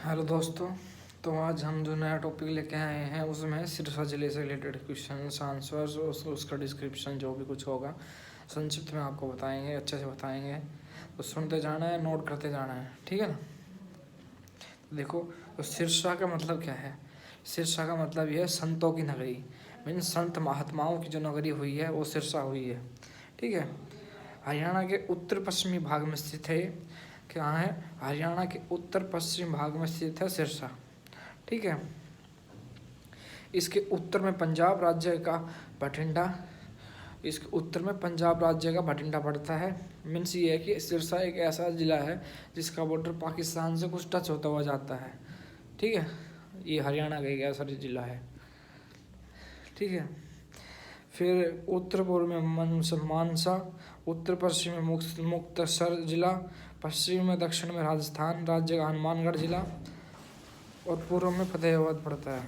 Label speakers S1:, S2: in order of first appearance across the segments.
S1: Hello दोस्तों। तो आज हम जो नया टॉपिक लेके आए हैं उसमें सिरसा जिले से रिलेटेड क्वेश्चन आंसर्स और उसका डिस्क्रिप्शन जो भी कुछ होगा संक्षिप्त में आपको बताएंगे, अच्छे से बताएंगे। तो सुनते जाना है, नोट करते जाना है, ठीक है ना। देखो, तो सिरसा का मतलब क्या है। सिरसा का मतलब यह है संतों की नगरी, मीन्स संत महात्माओं की जो नगरी हुई है वो सिरसा हुई है, ठीक है। हरियाणा के उत्तर पश्चिमी भाग में स्थित है। क्या है? हरियाणा के उत्तर पश्चिम भाग में स्थित है सिरसा, ठीक है। इसके उत्तर में पंजाब राज्य का बठिंडा इसके उत्तर में पंजाब राज्य का बठिंडा पड़ता है। मीन्स ये है कि सिरसा एक ऐसा ज़िला है जिसका बॉर्डर पाकिस्तान से कुछ टच होता हुआ जाता है, ठीक है। ये हरियाणा का एक ऐसा ज़िला है, ठीक है। फिर उत्तर पूर्व में मानसा, उत्तर पश्चिम में मुक्तसर जिला, पश्चिम में दक्षिण में राजस्थान राज्य का हनुमानगढ़ जिला और पूर्व में फतेहाबाद पड़ता है।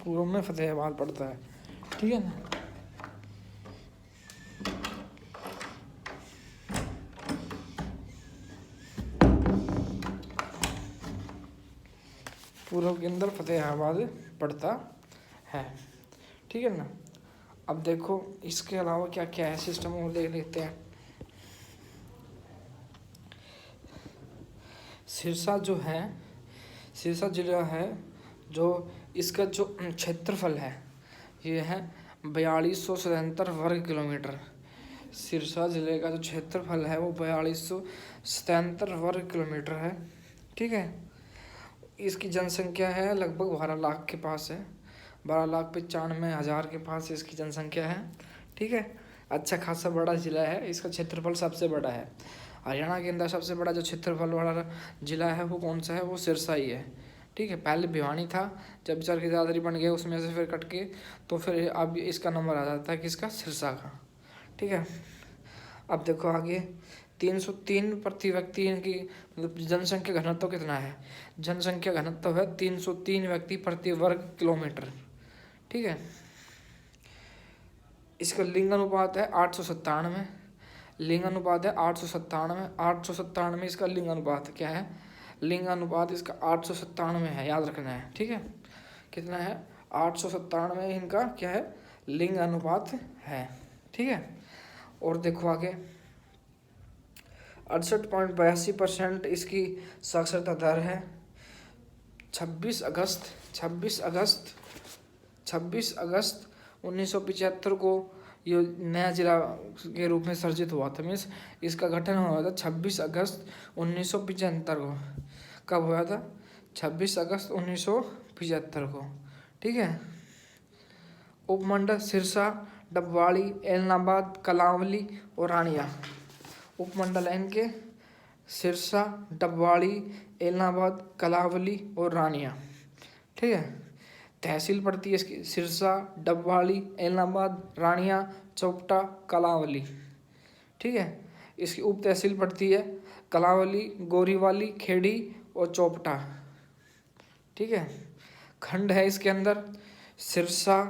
S1: पूर्व में फतेहाबाद पड़ता है, ठीक है ना। पूर्व के अंदर फतेहाबाद पड़ता है, ठीक है ना। अब देखो इसके अलावा क्या क्या है सिस्टम वो देख लेते हैं। सिरसा जो है, सिरसा जिला है जो इसका जो क्षेत्रफल है ये है 4277 वर्ग किलोमीटर। सिरसा जिले का जो क्षेत्रफल है वो 4277 वर्ग किलोमीटर है, ठीक है। इसकी जनसंख्या है लगभग 12 लाख के पास है, 12,95,000 के पास इसकी जनसंख्या है, ठीक है। अच्छा खासा बड़ा ज़िला है, इसका क्षेत्रफल सबसे बड़ा है। हरियाणा के अंदर सबसे बड़ा जो क्षेत्रफल वाला ज़िला है वो कौन सा है, वो सिरसा ही है, ठीक है। पहले भिवानी था, जब चरखी दादरी बन गए उसमें से फिर कट के तो फिर अब इसका नंबर आ जाता है किसका, सिरसा का, ठीक है। अब देखो आगे 303 प्रति व्यक्ति की मतलब जनसंख्या घनत्व कितना है। जनसंख्या घनत्व है 303 व्यक्ति प्रति वर्ग किलोमीटर, ठीक है। इसका लिंग अनुपात है 897, लिंग अनुपात है 897, 897 इसका लिंग अनुपात क्या है, लिंग अनुपात इसका 897 है, याद रखना है, ठीक है। कितना है, 897 इनका क्या है, लिंग अनुपात है, ठीक है। और देखो आगे 68.82% इसकी साक्षरता दर है। 26 अगस्त 1975 को ये नया जिला के रूप में सर्जित हुआ था। मीन्स इसका गठन हुआ था 26 अगस्त 1975 को। कब हुआ था, 26 अगस्त 1975 को, ठीक है। उपमंडल सिरसा, डबवाड़ी, एलनाबाद, कलावली और रानिया। उपमंडल इनके सिरसा, डबवाड़ी, एलनाबाद, कलावली और रानिया, ठीक है। तहसील पड़ती है इसकी सिरसा, डबवाड़ी, एलनाबाद, रानिया, चौपटा, कलावली, ठीक है। इसकी उप तहसील पड़ती है कलावली, गोरीवाली, खेड़ी और चौपटा, ठीक है। खंड है इसके अंदर सिरसा,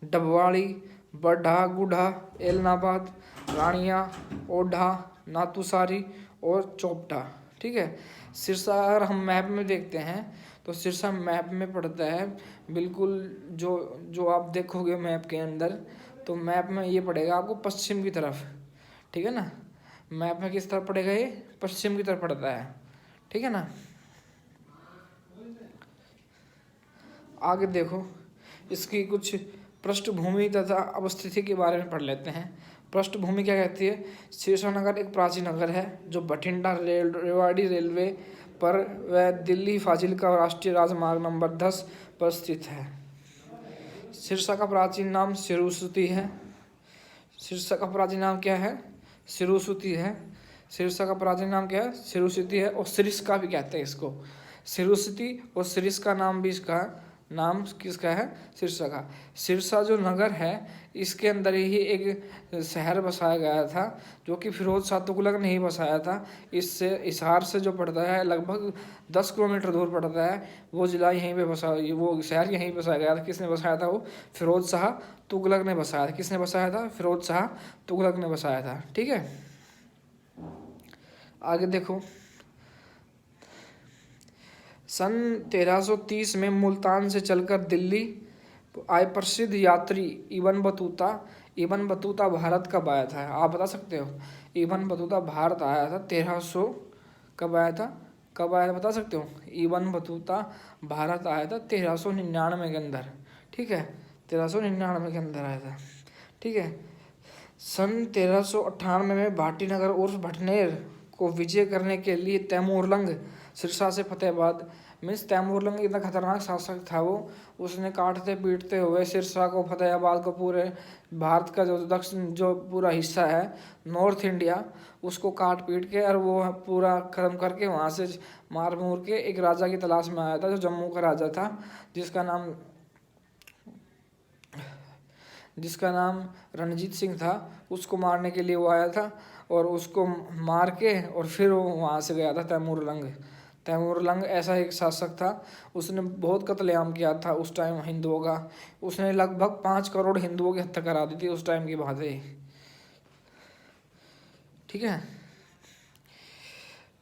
S1: डबवाड़ी, बड्ढा, गुढ़ा, एलनाबाद, रानिया, ओढ़ा, नातुसारी और चौपटा, ठीक है। सिरसा अगर हम मैप में देखते हैं तो सिरसा मैप में पड़ता है बिल्कुल, जो जो आप देखोगे मैप के अंदर तो मैप में ये पड़ेगा आपको पश्चिम की तरफ, ठीक है ना। मैप में किस तरफ पड़ेगा, ये पश्चिम की तरफ पड़ता है, ठीक है ना। आगे देखो इसकी कुछ पृष्ठभूमि तथा अवस्थिति के बारे में पढ़ लेते हैं। पृष्ठभूमि क्या कहती है, सिरसा नगर एक प्राचीन नगर है जो बठिंडा रेवाड़ी रेलवे पर व दिल्ली फाजिल्का राष्ट्रीय राजमार्ग नंबर 10 पर स्थित है। सिरसा का प्राचीन नाम सिरुसुती है। सिरसा का प्राचीन नाम क्या है, सिरुसुती है। सिरसा का प्राचीन नाम क्या है, सिरुसुती है। और सिरिस्का भी कहते हैं इसको, सिरुसुती और सिरिस्का नाम भी इसका नाम किसका है? सिरसा का। सिरसा जो नगर है इसके अंदर ही एक शहर बसाया गया था जो कि फिरोज शाह तुगलक ने ही बसाया था। इससे हिसार से जो पड़ता है लगभग 10 किलोमीटर दूर पड़ता है, वो जिला यहीं पे बसा, वो शहर यहीं बसाया गया था। किसने बसाया था? वो फिरोज शाह तुगलक ने बसाया था। किसने बसाया था? फिरोज शाह तुगलक ने बसाया था। ठीक है, आगे देखो। सन 1330 में मुल्तान से चलकर दिल्ली आए प्रसिद्ध यात्री Ibn Battuta. Ibn Battuta Bharat कब आया था? आप बता सकते हो? इब्न बतूता भारत आया था 1300, कब आया था? कब आया था बता सकते हो? इब्न बतूता भारत आया था 1399 के अंदर। ठीक है, 1399 के अंदर आया था। ठीक है, सन 1398 में भाटीनगर उर्फ भटनेर को विजय करने के लिए तैमूरलंग सिरसा से फतेहाबाद। मीन्स तैमूरलंग इतना खतरनाक शासक था वो, उसने काटते पीटते हुए सिरसा को, फतेहाबाद को, पूरे भारत का जो दक्षिण जो पूरा हिस्सा है नॉर्थ इंडिया, उसको काट पीट के और वो पूरा खत्म करके वहाँ से मार मूर के एक राजा की तलाश में आया था जो जम्मू का राजा था, जिसका नाम रणजीत सिंह था। उसको मारने के लिए वो आया था और उसको मार के और फिर वो वहाँ से गया था तैमूरलंग। तैमूरलंग ऐसा एक शासक था, उसने बहुत कत्लेआम किया था उस टाइम हिंदुओं का। उसने लगभग 5 करोड़ हिंदुओं की हत्या करा दी थी उस टाइम की बात है। ठीक है,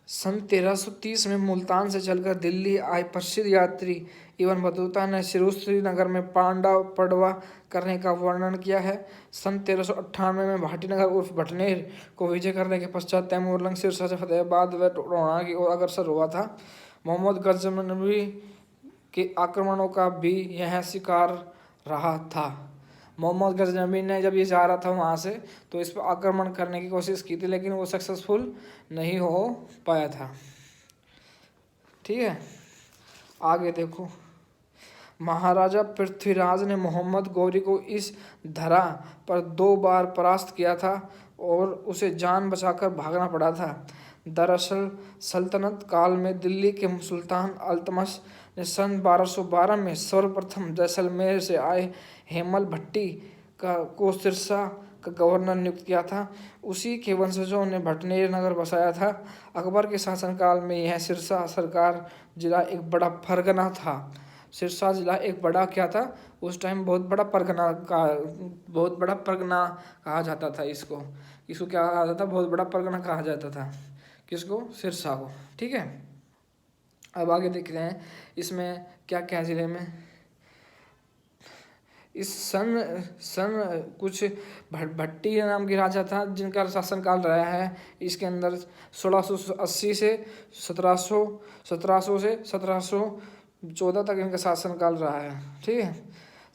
S1: सन 1330 में मुल्तान से चलकर दिल्ली आए प्रसिद्ध यात्री इब्न बतूता ने श्रीनगर में पांडव पड़वा करने का वर्णन किया है। सन 1398 में भाटीनगर उर्फ भटनेर को विजय करने के पश्चात तैमूरलंग सिरसा से फतेहाबाद व रोहड़ा की ओर अग्रसर हुआ था। मोहम्मद गजनवी के आक्रमणों का भी यह शिकार रहा था। मोहम्मद गजनवी ने जब ये जा रहा था वहाँ से तो इस पर आक्रमण करने की कोशिश की थी, लेकिन वो सक्सेसफुल नहीं हो पाया था। ठीक है, आगे देखो। महाराजा पृथ्वीराज ने मोहम्मद गौरी को इस धरा पर 2 बार परास्त किया था और उसे जान बचाकर भागना पड़ा था। दरअसल सल्तनत काल में दिल्ली के सुल्तान अल्तमश ने सन 1212 में सर्वप्रथम जैसलमेर से आए हेमल भट्टी को सिरसा का गवर्नर नियुक्त किया था। उसी के वंशजों ने भटनेर नगर बसाया था। अकबर के शासनकाल में यह सिरसा सरकार जिला एक बड़ा परगना था। सिरसा जिला एक बड़ा क्या था उस टाइम? बहुत बड़ा परगना कहा जाता था इसको। क्या कहा जाता था? बहुत बड़ा परगना कहा जाता था। किसको? सिरसा को। ठीक है, अब आगे देखते हैं इसमें क्या क्या जिले में। इस सन कुछ भट्टी नाम के राजा था जिनका शासनकाल रहा है। इसके अंदर 1680 से 1700 से 1714 तक इनका शासनकाल रहा है। ठीक है,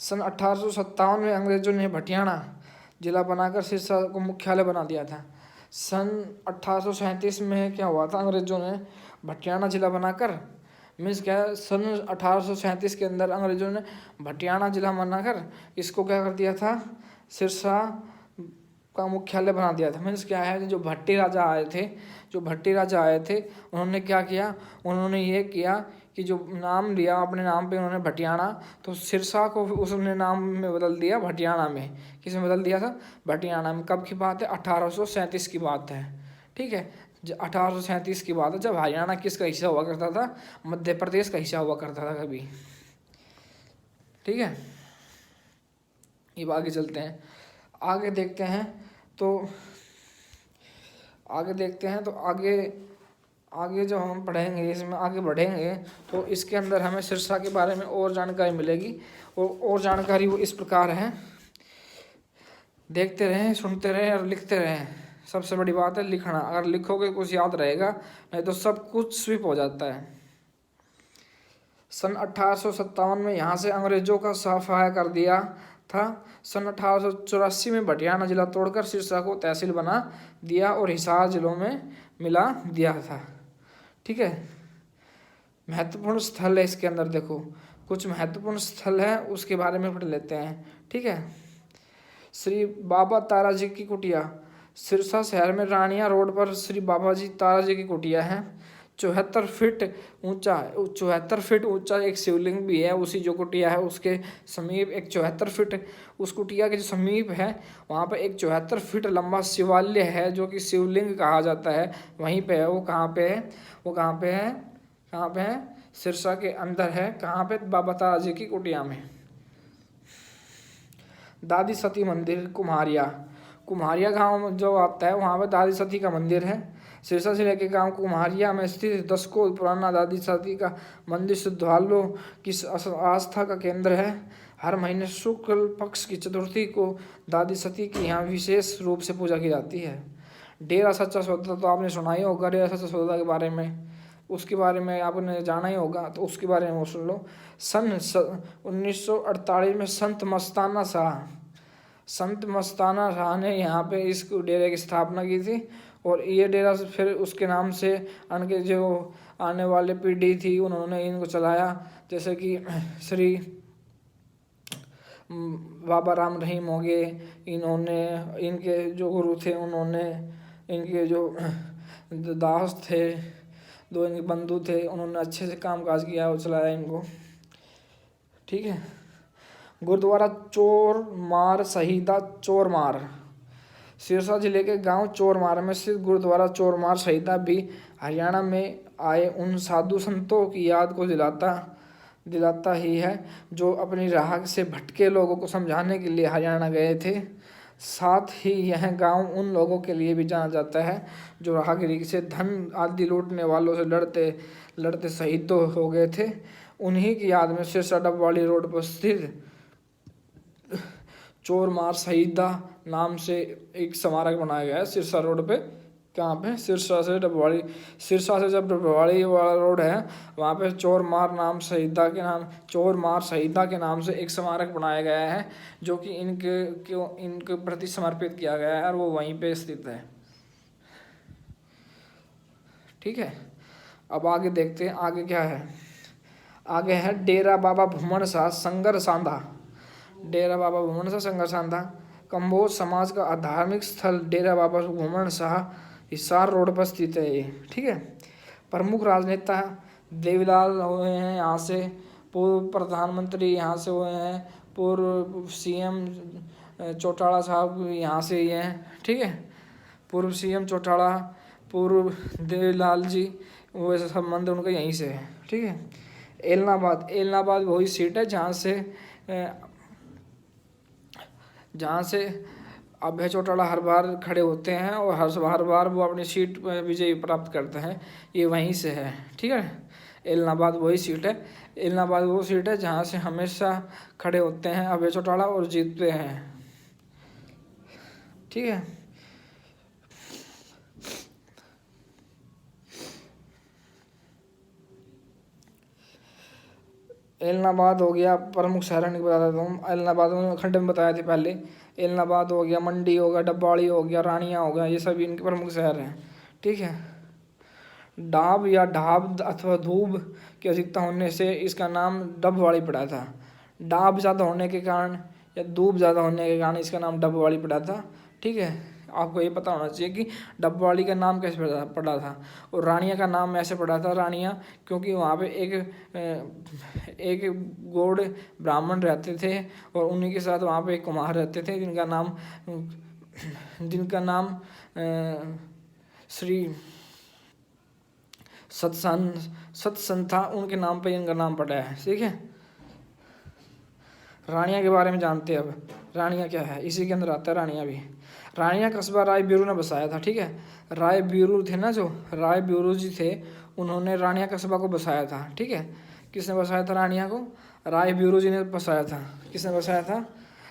S1: सन 1857 में अंग्रेजों ने भटियाणा जिला बनाकर सिरसा को मुख्यालय बना दिया था। सन 1837 में क्या हुआ था? अंग्रेजों ने भटियाणा जिला बनाकर, मीन्स क्या है, सन 1837 के अंदर अंग्रेजों ने भटियाणा जिला बनाकर इसको क्या कर दिया था? सिरसा का मुख्यालय बना दिया था। मीन्स क्या है, जो भट्टी राजा आए थे उन्होंने क्या किया? उन्होंने ये किया कि जो नाम लिया अपने नाम पे उन्होंने भटियाणा, तो सिरसा को उसने नाम में बदल दिया भटियाणा में। किस में बदल दिया था? भटियाणा में। कब की बात है? 1837 की बात है। ठीक है, 1837 की बात है जब हरियाणा किसका हिस्सा हुआ करता था? मध्य प्रदेश का हिस्सा हुआ करता था कभी। ठीक है, अब आगे चलते हैं। आगे देखते हैं तो आगे जब हम पढ़ेंगे, इसमें आगे बढ़ेंगे तो इसके अंदर हमें सिरसा के बारे में और जानकारी मिलेगी। और जानकारी वो इस प्रकार है, देखते रहें, सुनते रहें और लिखते रहें। सबसे बड़ी बात है लिखना। अगर लिखोगे कुछ याद रहेगा, नहीं तो सब कुछ स्विप हो जाता है। सन 1857 में यहाँ से अंग्रेजों का सफाया कर दिया था। सन 1884 में भटियाणा जिला तोड़कर सिरसा को तहसील बना दिया और हिसार जिलों में मिला दिया था। ठीक है, महत्वपूर्ण स्थल है इसके अंदर। देखो कुछ महत्वपूर्ण स्थल है, उसके बारे में पढ़ लेते हैं। ठीक है, श्री बाबा ताराजी की कुटिया। सिरसा शहर में रानिया रोड पर श्री बाबा जी ताराजी की कुटिया है। 74 फीट ऊंचा एक शिवलिंग भी है। उसी जो कुटिया है उसके समीप एक 74 फीट, उस कुटिया के जो समीप है वहाँ पे एक 74 फीट लंबा शिवालय है जो कि शिवलिंग कहा जाता है। वहीं पे है वो। कहाँ पे है वो? कहाँ पे है? सिरसा के अंदर है। कहाँ पे? बाबा ताराजी की कुटिया में। दादी सती मंदिर कुम्हारिया गांव जो आता है वहाँ पे दादी सती का मंदिर है। सिरसा जिले के गांव कुम्हारिया में स्थित 10 कोस पुराना दादी सती का मंदिर श्रद्धालुओं की आस्था का केंद्र है। हर महीने शुक्ल पक्ष की चतुर्थी को दादी सती की यहाँ विशेष रूप से पूजा की जाती है। डेरा सच्चा सौदा तो आपने सुना ही होगा। डेरा सच्चा सौदा के बारे में, उसके बारे में आपने जाना ही होगा, तो उसके बारे में वो सुन लो। सन 1948 में संत मस्ताना शाह ने यहाँ पे इस डेरे की स्थापना की थी। और ये डेरा फिर उसके नाम से उनके जो आने वाले पीढ़ी थी उन्होंने इनको चलाया। जैसे कि श्री बाबा राम रहीम हो गए, इन्होंने, इनके जो गुरु थे उन्होंने, इनके जो दास थे, दो इनके बंधु थे, उन्होंने अच्छे से काम काज किया और चलाया इनको। ठीक है। गुरुद्वारा चोरमार शहीदा चोरमार, सिरसा जिले के गांव चोरमार में स्थित गुरुद्वारा चोरमार शहीदा भी हरियाणा में आए उन साधु संतों की याद को दिलाता ही है जो अपनी राह से भटके लोगों को समझाने के लिए हरियाणा गए थे। साथ ही यह गांव उन लोगों के लिए भी जाना जाता है जो राहगीरी से धन आदि लूटने वालों से लड़ते शहीद हो गए थे। उन्हीं की याद में सिरसा डबवाली रोड पर स्थित चोरमार शहीदा नाम से एक स्मारक बनाया गया है सिरसा रोड पे। कहाँ पे? सिरसा से जब डबवाली वाला रोड है वहाँ पे चोरमार शहीदा के नाम से एक स्मारक बनाया गया है जो कि इनके प्रति समर्पित किया गया है और वो वहीं पे स्थित है। ठीक है। अब आगे देखते हैं आगे क्या है। आगे है डेरा बाबा भूमन शाह संगर सांधा। डेरा बाबा भूमन शाह संगर सांधा कंबोज समाज का धार्मिक स्थल डेरा बाबा भूमन शाह हिसार रोड पर स्थित है ये। ठीक है। प्रमुख राजनेता देवीलाल हुए हैं यहाँ से, पूर्व प्रधानमंत्री यहाँ से हुए हैं, पूर्व सीएम चौटाला साहब यहाँ से ही हैं। ठीक है। पूर्व सीएम चौटाला, पूर्व देवीलाल जी, वो संबंध उनका यहीं से है। ठीक है। एलनाबाद वही सीट है जहाँ से अभय चौटाला हर बार खड़े होते हैं और हर बार वो अपनी सीट पर विजय प्राप्त करते हैं। ये वहीं से है। ठीक है। एलनाबाद वही सीट है। एलनाबाद वो सीट है जहाँ से हमेशा खड़े होते हैं अभय चौटाला और जीतते हैं। ठीक है। एलनाबाद हो गया प्रमुख शहर बता देता हूँ। एलनाबाद में खंड में बताया था पहले। एलनाबाद हो गया, मंडी हो गया, डब्बाड़ी हो गया, रानिया हो गया, ये सभी इनके प्रमुख शहर हैं। ठीक है। डाब या ढाब अथवा धूब की अधिकता होने से इसका नाम डबवाड़ी पड़ा था। डाब ज़्यादा होने के कारण या धूप ज़्यादा होने के कारण इसका नाम डबवाड़ी पड़ा था। ठीक है। आपको ये पता होना चाहिए कि डबवाड़ी का नाम कैसे पड़ा था और रानिया का नाम ऐसे पड़ा था रानिया क्योंकि वहाँ पे एक गौड़ ब्राह्मण रहते थे और उन्हीं के साथ वहाँ पे एक कुम्हार रहते थे जिनका नाम श्री सत्सन था। उनके नाम पे इनका नाम पड़ा है। ठीक है। रानिया के बारे में जानते हैं। अब रानिया क्या है, इसी के अंदर आता है रानिया भी। रानिया कस्बा राय बिरू ने बसाया था। ठीक है। राय बिरू थे ना, जो राय बिरू जी थे, उन्होंने रानिया कस्बा को बसाया था। ठीक है। किसने बसाया था रानिया को? राय बिरू जी ने बसाया था। किसने बसाया था?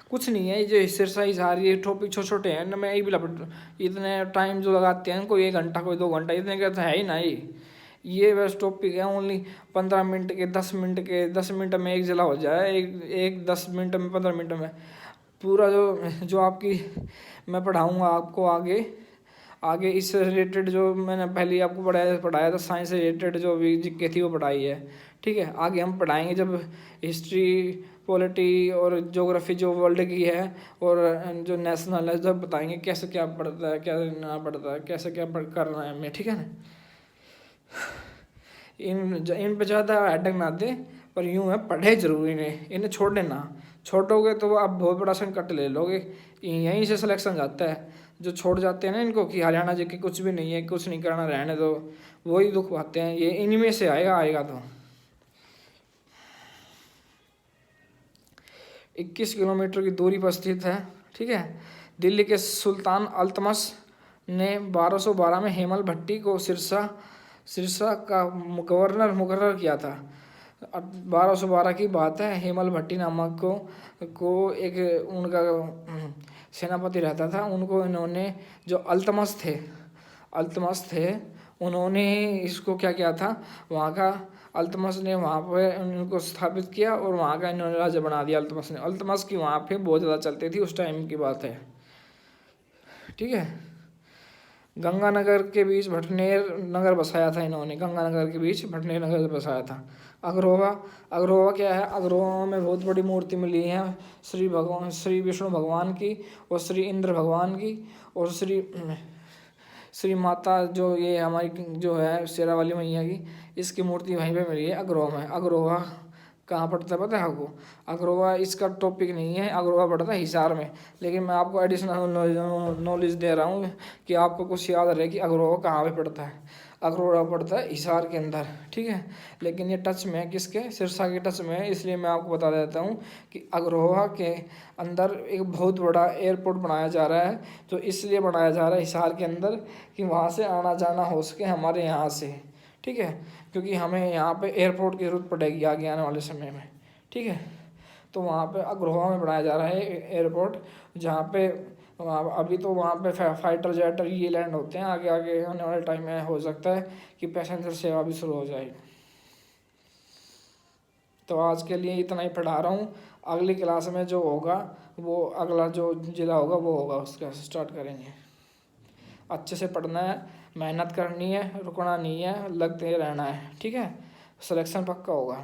S1: कुछ नहीं है, ये जो सिरसा हिसार ये टॉपिक छोटे छोटे हैं ना, मैं ये भी इतने टाइम जो लगाते हैं कोई 1 घंटा कोई 2 घंटा इतने का तो है ही ना। ये बस टॉपिक है ओनली 15 मिनट के 10 मिनट में एक जिला हो जाए, एक 10 मिनट में 15 मिनट में पूरा जो आपकी मैं पढ़ाऊँगा आपको आगे इससे रिलेटेड जो मैंने पहले आपको पढ़ाया था साइंस से रिलेटेड जो भी जीके थी वो पढ़ाई है। ठीक है। आगे हम पढ़ाएंगे जब हिस्ट्री, पॉलिटी और ज्योग्राफी जो वर्ल्ड की है और जो नेशनल है, जब बताएंगे कैसे क्या पढ़ता है, क्या ना पढ़ता है, कैसे क्या करना है हमें। ठीक है ना। इन पे ज़्यादा अटक ना दे, पर यूँ है पढ़े जरूर इन्हें छोड़े ना। छोड़ोगे तो आप बहुत बड़ा संकट ले लोगे। यहीं से सिलेक्शन जाता है। जो छोड़ जाते हैं ना इनको कि हरियाणा जी के कुछ भी नहीं है, कुछ नहीं करना, रहने दो, वही दुख पाते हैं। ये इन्हीं में से आएगा तो 21 किलोमीटर की दूरी पर स्थित है। ठीक है। दिल्ली के सुल्तान अल्तमश ने 1212 में हेमल भट्टी को सिरसा का गवर्नर मुकर्रर किया था। 1212 की बात है। हेमल भट्टी नामक को एक उनका सेनापति रहता था। उनको इन्होंने जो अल्तमश थे उन्होंने इसको क्या किया था, वहाँ का अल्तमश ने वहाँ पे उनको स्थापित किया और वहाँ का इन्होंने राज्य बना दिया अल्तमश ने। अल्तमश की वहाँ पे बहुत ज़्यादा चलती थी, उस टाइम की बात है। ठीक है। गंगानगर के बीच भटनेर नगर बसाया था इन्होंने। गंगानगर के बीच भटनेर नगर बसाया था। अग्रहोवा क्या है? अग्रहोवा में बहुत बड़ी मूर्ति मिली है श्री विष्णु भगवान की और श्री इंद्र भगवान की और श्री माता जो ये हमारी जो है शेरा वाली मैया की, इसकी मूर्ति वहीं पे मिली है अग्रहोवा में। अग्रहोवा कहाँ पड़ता है पता है आपको? अग्रहोवा इसका टॉपिक नहीं है। अग्रहोवा पड़ता है हिसार में, लेकिन मैं आपको एडिशनल नॉलेज दे रहा हूँ कि आपको कुछ याद रहे कि अग्रहोवा कहाँ पे पड़ता है। अग्रहोवा पड़ता है हिसार के अंदर। ठीक है। लेकिन ये टच में है किसके? सिरसा के टच में है। इसलिए मैं आपको बता देता हूँ कि अग्रहोवा के अंदर एक बहुत बड़ा एयरपोर्ट बनाया जा रहा है। तो इसलिए बनाया जा रहा है हिसार के अंदर कि वहाँ से आना जाना हो सके हमारे यहाँ से। ठीक है। क्योंकि हमें यहाँ पे एयरपोर्ट की ज़रूरत पड़ेगी आगे आने वाले समय में। ठीक है। तो वहाँ पे अग्रहोवा में बनाया जा रहा है एयरपोर्ट, जहाँ पे अभी तो वहाँ पे फाइटर जेट ये लैंड होते हैं। आगे आगे आने वाले टाइम में हो सकता है कि पैसेंजर सेवा भी शुरू हो जाए। तो आज के लिए इतना ही पढ़ा रहा हूँ। अगली क्लास में जो होगा वो अगला जो जिला होगा वो होगा, उसका स्टार्ट करेंगे। अच्छे से पढ़ना है, मेहनत करनी है, रुकना नहीं है, लगते रहना है। ठीक है। सिलेक्शन पक्का होगा।